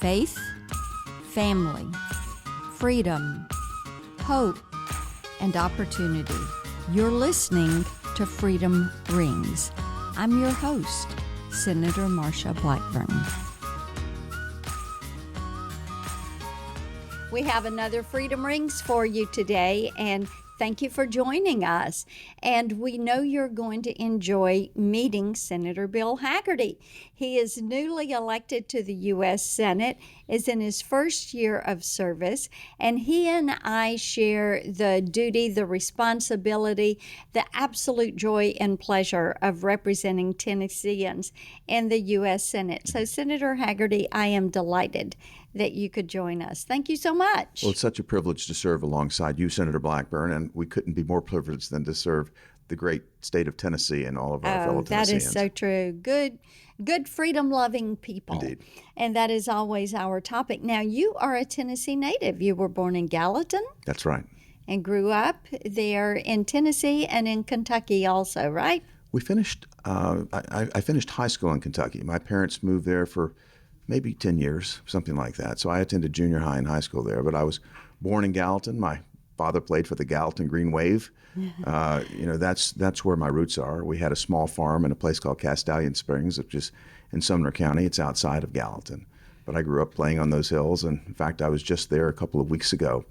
faith, family, freedom, hope, and opportunity. You're listening to Freedom Rings. I'm your host, Senator Marsha Blackburn. We have another Freedom Rings for you today, and thank you for joining us. And we know you're going to enjoy meeting Senator Bill Hagerty. He is newly elected to the U.S. Senate, is in his first year of service, and he and I share the duty, the responsibility, the absolute joy and pleasure of representing Tennesseans in the U.S. Senate. So, Senator Hagerty, I am delighted that you could join us. Thank you so much. Well, it's such a privilege to serve alongside you, Senator Blackburn, and we couldn't be more privileged than to serve the great state of Tennessee and all of our fellow Tennesseans. That is so true. Good freedom-loving people. Indeed. And that is always our topic. Now, you are a Tennessee native. You were born in Gallatin. That's right. And grew up there in Tennessee and in Kentucky also, right? We finished, I finished high school in Kentucky. My parents moved there for maybe 10 years, something like that. So I attended junior high and high school there, but I was born in Gallatin. My father played for the Gallatin Green Wave. That's where my roots are. We had a small farm in a place called Castellian Springs, which is in Sumner County. It's outside of Gallatin. But I grew up playing on those hills. And in fact, I was just there a couple of weeks ago.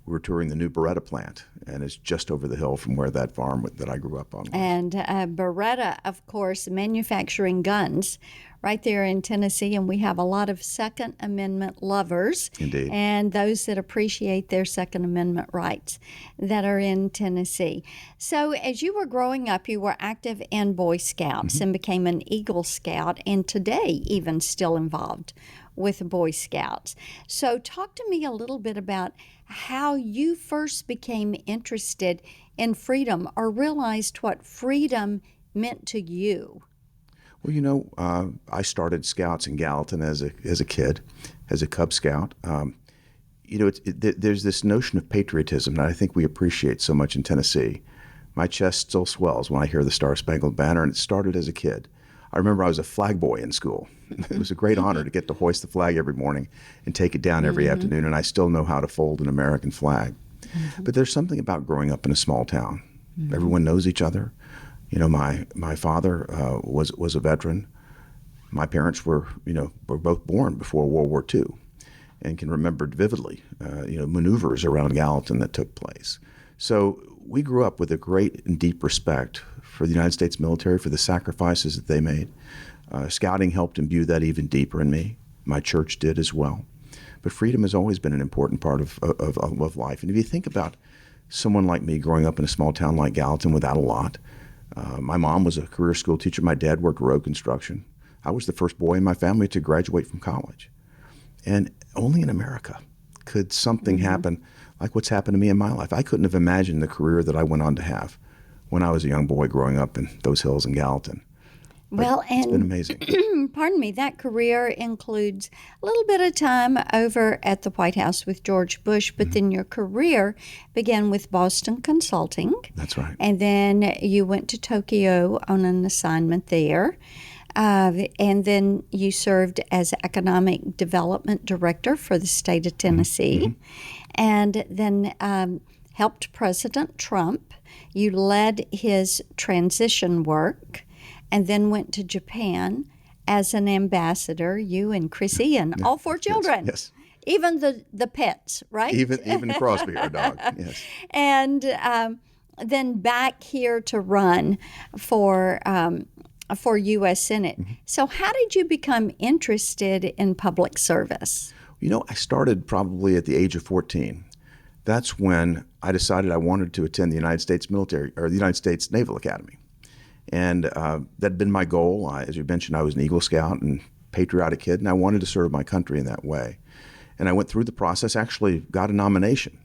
We were touring the new Beretta plant, and it's just over the hill from where that farm that I grew up on was. And Beretta, of course, manufacturing guns right there in Tennessee, and we have a lot of Second Amendment lovers. Indeed. And those that appreciate their Second Amendment rights that are in Tennessee. So as you were growing up, you were active in Boy Scouts and became an Eagle Scout, and today even still involved with Boy Scouts. So talk to me a little bit about how you first became interested in freedom or realized what freedom meant to you. Well, I started Scouts in Gallatin as a kid, as a Cub Scout. There's this notion of patriotism that I think we appreciate so much in Tennessee. My chest still swells when I hear the Star-Spangled Banner, and it started as a kid. I remember I was a flag boy in school. It was a great honor to get to hoist the flag every morning and take it down every afternoon, and I still know how to fold an American flag. But there's something about growing up in a small town. Everyone knows each other. My father was a veteran. My parents were both born before World War II and can remember vividly, maneuvers around Gallatin that took place. So we grew up with a great and deep respect for the United States military, for the sacrifices that they made. Scouting helped imbue that even deeper in me. My church did as well. But freedom has always been an important part of life. And if you think about someone like me growing up in a small town like Gallatin without a lot, my mom was a career school teacher. My dad worked road construction. I was the first boy in my family to graduate from college. And only in America could something happen like what's happened to me in my life. I couldn't have imagined the career that I went on to have when I was a young boy growing up in those hills in Gallatin. But it's been amazing. Pardon me, that career includes a little bit of time over at the White House with George Bush, but then your career began with Boston Consulting. That's right. And then you went to Tokyo on an assignment there. And then you served as Economic Development Director for the state of Tennessee. And then helped President Trump. You led his transition work, and then went to Japan as an ambassador, you and Chrissy and all four children. Yes. Even the pets, right? Even Crosby, our dog, yes. And then back here to run for U.S. Senate. So how did you become interested in public service? I started probably at the age of 14. That's when I decided I wanted to attend the United States military, or the United States Naval Academy. And that had been my goal. As you mentioned, I was an Eagle Scout and patriotic kid, and I wanted to serve my country in that way. And I went through the process, actually got a nomination,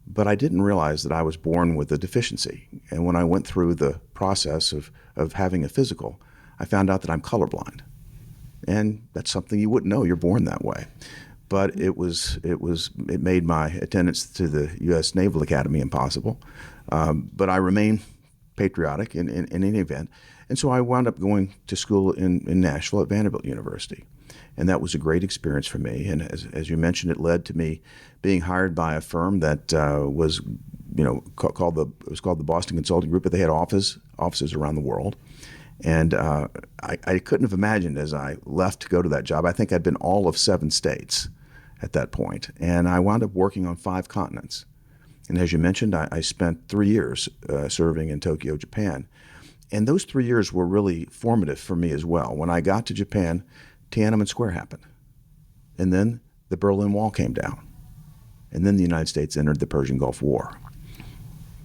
but I didn't realize that I was born with a deficiency. And when I went through the process of having a physical, I found out that I'm colorblind. And that's something you wouldn't know, you're born that way. But it made my attendance to the U.S. Naval Academy impossible. But I remain patriotic in any event. And so I wound up going to school in Nashville at Vanderbilt University. And that was a great experience for me. And as you mentioned, it led to me being hired by a firm that was, called the Boston Consulting Group, but they had offices around the world. And I couldn't have imagined as I left to go to that job. I think I'd been all of 7 states at that point. And I wound up working on 5 continents. And as you mentioned, I spent 3 years serving in Tokyo, Japan. And those 3 years were really formative for me as well. When I got to Japan, Tiananmen Square happened. And then the Berlin Wall came down. And then the United States entered the Persian Gulf War.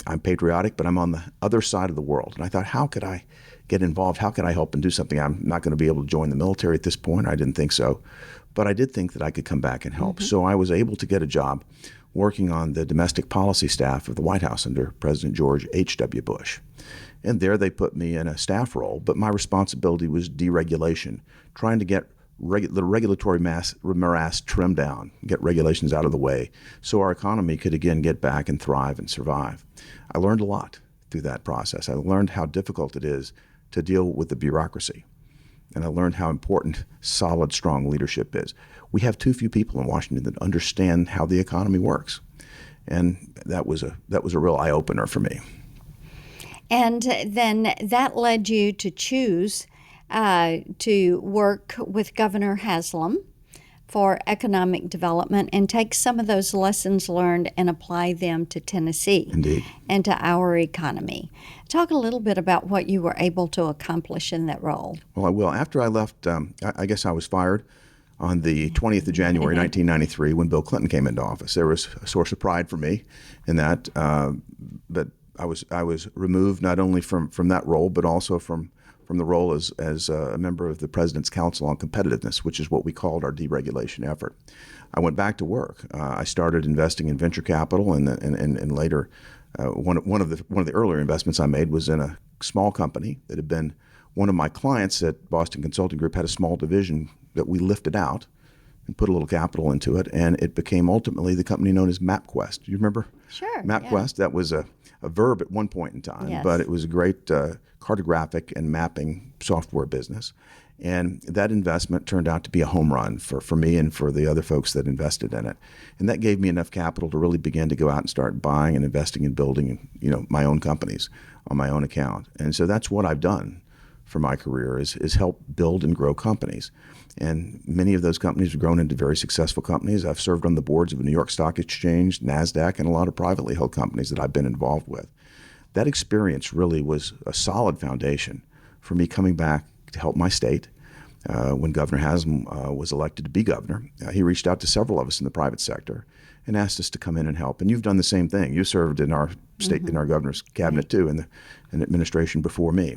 I'm patriotic, but I'm on the other side of the world. And I thought, how could I get involved? How could I help and do something? I'm not going to be able to join the military at this point. I didn't think so. But I did think that I could come back and help. So I was able to get a job working on the domestic policy staff of the White House under President George H.W. Bush. And there they put me in a staff role, but my responsibility was deregulation, trying to get the regulatory morass trimmed down, get regulations out of the way so our economy could again get back and thrive and survive. I learned a lot through that process. I learned how difficult it is to deal with the bureaucracy. And I learned how important solid, strong leadership is. We have too few people in Washington that understand how the economy works. And that was a real eye-opener for me. And then that led you to choose to work with Governor Haslam for economic development and take some of those lessons learned and apply them to Tennessee. Indeed. And to our economy. Talk a little bit about what you were able to accomplish in that role. Well, I will. After I left, I guess I was fired on the 20th of January, 1993, when Bill Clinton came into office. There was a source of pride for me in that, but I was removed not only from that role, but also from the role as a member of the President's Council on Competitiveness, which is what we called our deregulation effort. I went back to work. I started investing in venture capital, and later, one of the earlier investments I made was in a small company that had been one of my clients at Boston Consulting Group. Had a small division that we lifted out and put a little capital into it, and it became ultimately the company known as MapQuest. Do you remember? Sure. MapQuest. Yeah. That was a verb at one point in time, yes. But it was a great cartographic and mapping software business. And that investment turned out to be a home run for me and for the other folks that invested in it. And that gave me enough capital to really begin to go out and start buying and investing and building, my own companies on my own account. And so that's what I've done for my career is help build and grow companies. And many of those companies have grown into very successful companies. I've served on the boards of the New York Stock Exchange, NASDAQ, and a lot of privately held companies that I've been involved with. That experience really was a solid foundation for me coming back to help my state. When Governor Haslam was elected to be governor, he reached out to several of us in the private sector and asked us to come in and help. And you've done the same thing. You served in our state, in our governor's cabinet too, in the administration before me.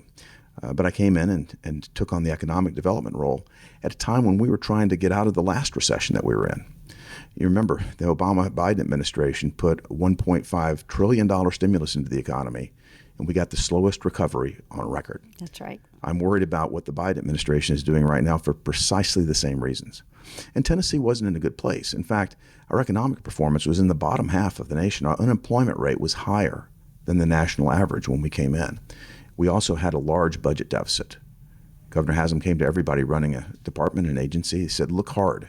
But I came in and took on the economic development role at a time when we were trying to get out of the last recession that we were in. You remember, the Obama-Biden administration put $1.5 trillion stimulus into the economy, and we got the slowest recovery on record. That's right. I'm worried about what the Biden administration is doing right now for precisely the same reasons. And Tennessee wasn't in a good place. In fact, our economic performance was in the bottom half of the nation. Our unemployment rate was higher than the national average when we came in. We also had a large budget deficit. Governor Haslam came to everybody running a department and agency. He said, look hard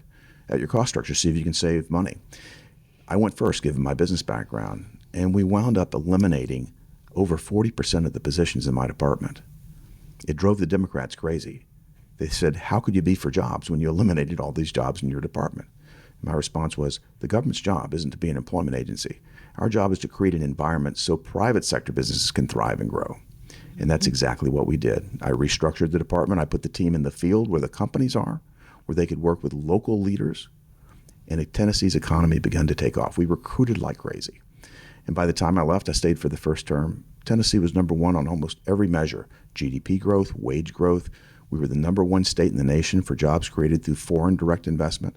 at your cost structure, see if you can save money. I went first, given my business background, and we wound up eliminating over 40% of the positions in my department. It drove the Democrats crazy. They said, how could you be for jobs when you eliminated all these jobs in your department? My response was, the government's job isn't to be an employment agency. Our job is to create an environment so private sector businesses can thrive and grow. And that's exactly what we did. I restructured the department. I put the team in the field where the companies are, where they could work with local leaders. And Tennessee's economy began to take off. We recruited like crazy. And by the time I left, I stayed for the first term. Tennessee was number one on almost every measure: GDP growth, wage growth. We were the number one state in the nation for jobs created through foreign direct investment.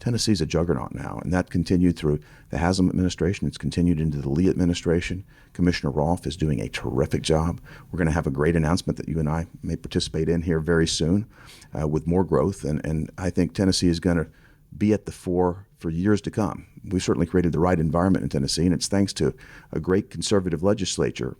Tennessee's a juggernaut now, and that continued through the Haslam administration. It's continued into the Lee administration. Commissioner Rolfe is doing a terrific job. We're going to have a great announcement that you and I may participate in here very soon with more growth, and I think Tennessee is going to be at the fore for years to come. We've certainly created the right environment in Tennessee, and it's thanks to a great conservative legislature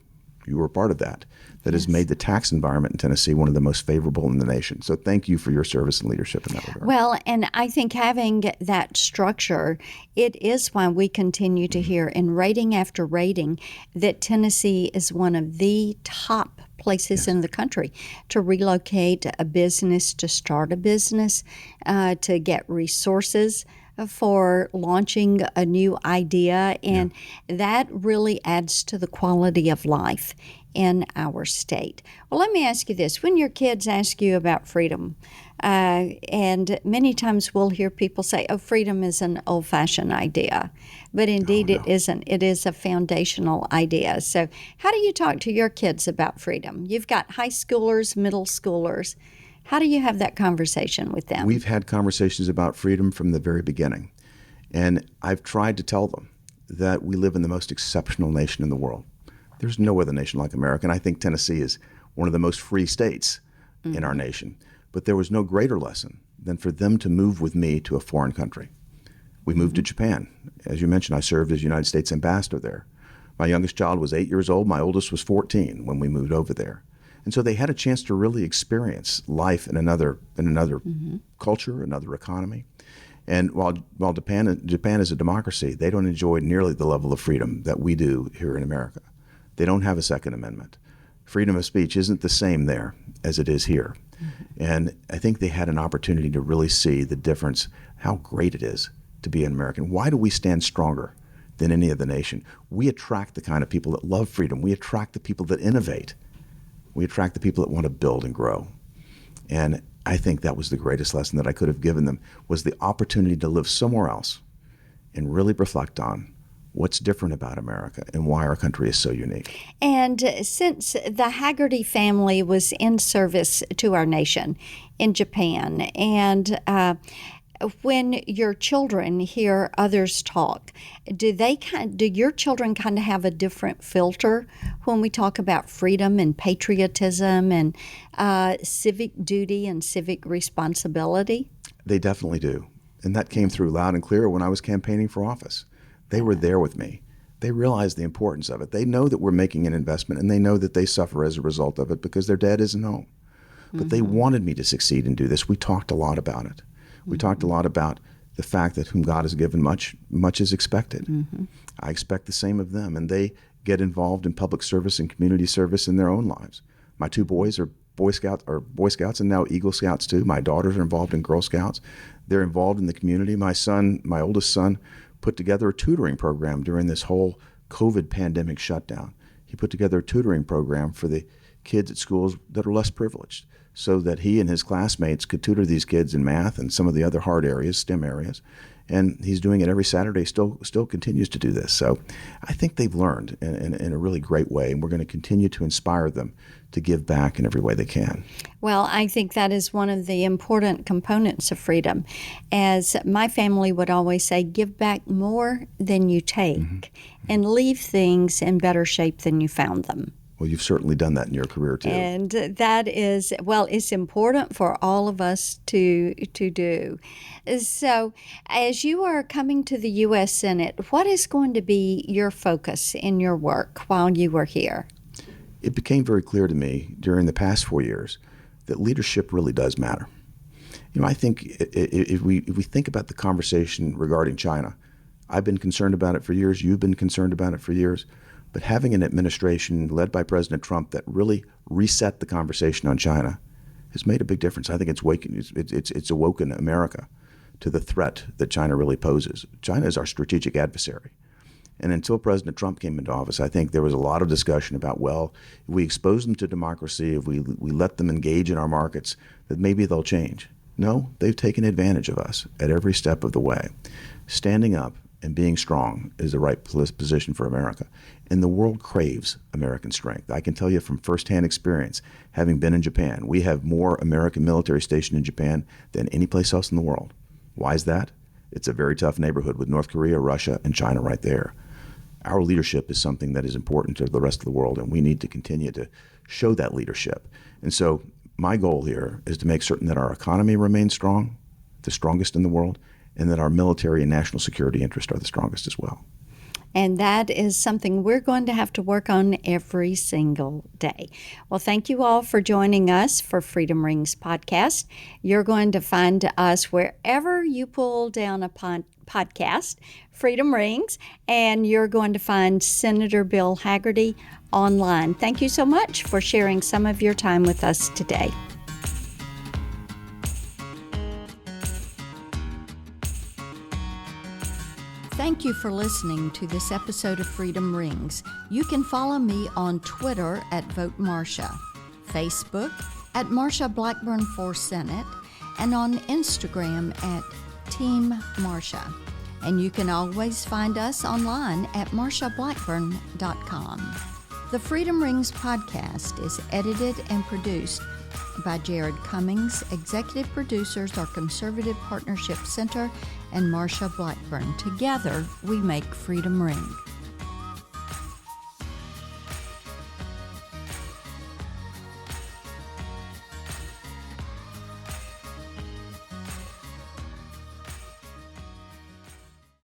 You were part of that. That has made the tax environment in Tennessee one of the most favorable in the nation. So thank you for your service and leadership in that regard. Well, and I think having that structure, it is why we continue to hear in rating after rating that Tennessee is one of the top places in the country to relocate a business, to start a business, to get resources for launching a new idea. And that really adds to the quality of life in our state. Well, let me ask you this. When your kids ask you about freedom, and many times we'll hear people say, oh, freedom is an old-fashioned idea. But indeed it isn't. It is a foundational idea. So how do you talk to your kids about freedom? You've got high schoolers, middle schoolers. How do you have that conversation with them? We've had conversations about freedom from the very beginning. And I've tried to tell them that we live in the most exceptional nation in the world. There's no other nation like America. And I think Tennessee is one of the most free states in our nation. But there was no greater lesson than for them to move with me to a foreign country. We moved to Japan. As you mentioned, I served as United States ambassador there. My youngest child was 8 years old. My oldest was 14 when we moved over there. And so they had a chance to really experience life in another culture, another economy. And while Japan is a democracy, they don't enjoy nearly the level of freedom that we do here in America. They don't have a Second Amendment. Freedom of speech isn't the same there as it is here. And I think they had an opportunity to really see the difference, how great it is to be an American. Why do we stand stronger than any other nation? We attract the kind of people that love freedom. We attract the people that innovate. We attract the people that want to build and grow. And I think that was the greatest lesson that I could have given them, was the opportunity to live somewhere else and really reflect on what's different about America and why our country is so unique. And since the Hagerty family was in service to our nation in Japan, and when your children hear others talk, do your children kind of have a different filter when we talk about freedom and patriotism and civic duty and civic responsibility? They definitely do. And that came through loud and clear when I was campaigning for office. They were there with me. They realize the importance of it. They know that we're making an investment, and they know that they suffer as a result of it because their dad isn't home. But they wanted me to succeed and do this. We talked a lot about it. We talked a lot about the fact that whom God has given much, much is expected. I expect the same of them, and they get involved in public service and community service in their own lives. My two boys are Boy Scouts and now Eagle Scouts too. My daughters are involved in Girl Scouts. They're involved in the community. My oldest son, put together a tutoring program during this whole COVID pandemic shutdown. He put together a tutoring program for the kids at schools that are less privileged, so that he and his classmates could tutor these kids in math and some of the other hard areas, STEM areas. And he's doing it every Saturday, still continues to do this. So I think they've learned in a really great way, and we're going to continue to inspire them to give back in every way they can. Well, I think that is one of the important components of freedom. As my family would always say, give back more than you take and leave things in better shape than you found them. Well, you've certainly done that in your career, too. And that is, well, it's important for all of us to do. So as you are coming to the U.S. Senate, what is going to be your focus in your work while you are here? It became very clear to me during the past 4 years that leadership really does matter. You know, I think if we think about the conversation regarding China, I've been concerned about it for years. You've been concerned about it for years. But having an administration led by President Trump that really reset the conversation on China has made a big difference. I think it's awoken America to the threat that China really poses. China is our strategic adversary. And until President Trump came into office, I think there was a lot of discussion about, well, if we expose them to democracy, if we let them engage in our markets, that maybe they'll change. No, they've taken advantage of us at every step of the way. Standing up and being strong is the right position for America. And the world craves American strength. I can tell you from firsthand experience, having been in Japan, we have more American military stationed in Japan than any place else in the world. Why is that? It's a very tough neighborhood with North Korea, Russia, and China right there. Our leadership is something that is important to the rest of the world, and we need to continue to show that leadership. And so my goal here is to make certain that our economy remains strong, the strongest in the world, and that our military and national security interests are the strongest as well. And that is something we're going to have to work on every single day. Well, thank you all for joining us for Freedom Rings podcast. You're going to find us wherever you pull down a podcast, Freedom Rings, and you're going to find Senator Bill Hagerty online. Thank you so much for sharing some of your time with us today. Thank you for listening to this episode of Freedom Rings. You can follow me on Twitter at Vote Marsha, Facebook at Marsha Blackburn for Senate, and on Instagram at Team Marsha. And you can always find us online at marshablackburn.com. The Freedom Rings podcast is edited and produced by Jared Cummings. Executive producers are Conservative Partnership Center and Marsha Blackburn. Together, we make Freedom Ring.